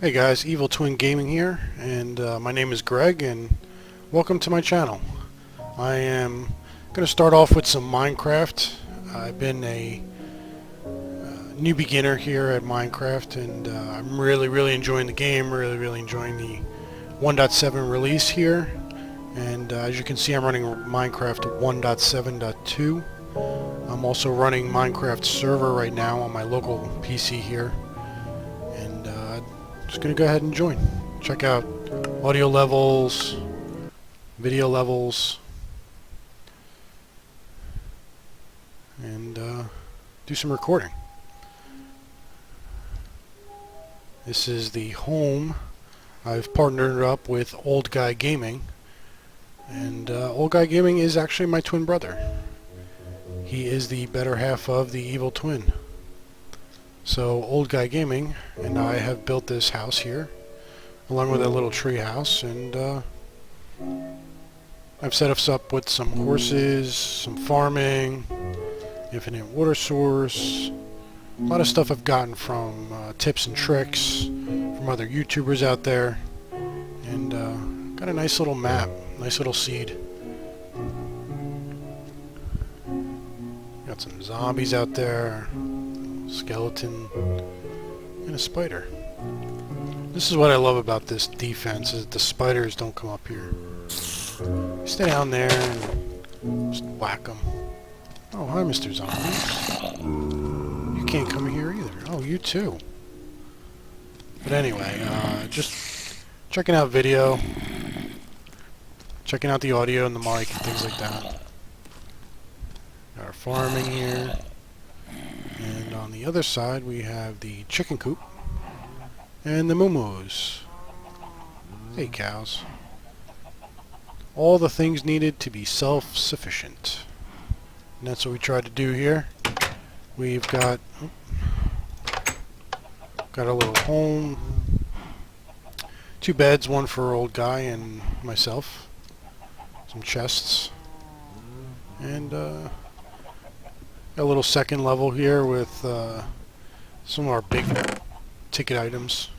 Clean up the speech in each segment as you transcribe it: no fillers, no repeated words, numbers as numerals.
Hey guys, EvilTwin Gaming here, and my name is Greg, and welcome to my channel. I am going to start off with some Minecraft. I've been a new beginner here at Minecraft, and I'm really enjoying the game, really enjoying the 1.7 release here. And as you can see, I'm running Minecraft 1.7.2. I'm also running Minecraft server right now on my local PC here. Just gonna go ahead and join. Check out audio levels, video levels, and do some recording. This is the home. I've partnered up with Old Guy Gaming, and Old Guy Gaming is actually my twin brother. He is the better half of the EvilTwin. So Old Guy Gaming and I have built this house here, along with a little tree house, and I've set us up with some horses, some farming, infinite water source, a lot of stuff I've gotten from tips and tricks from other YouTubers out there, and got a nice little map, nice little seed. Got some zombies out there, skeleton, and a spider. This is what I love about this defense, is that the spiders don't come up here. You stay down there and just whack them. Oh, hi, Mr. Zombie. You can't come here either. Oh, you too. But anyway, just checking out video, checking out the audio and the mic and things like that. Got our farming here. And on the other side we have the chicken coop and the moo-moos. Hey cows. All the things needed to be self-sufficient. And that's what we tried to do here. We've got a little home. 2 beds, one for Old Guy and myself. Some chests. And a little second level here with some of our big ticket items.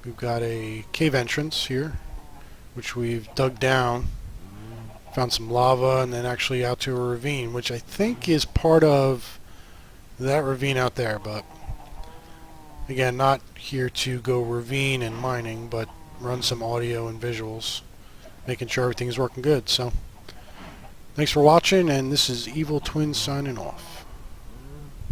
We've got a cave entrance here, which we've dug down, found some lava, and then actually out to a ravine, which I think is part of that ravine out there. But again, not here to go ravine and mining, but run some audio and visuals, making sure everything's working good. So thanks for watching, and this is EvilTwin signing off.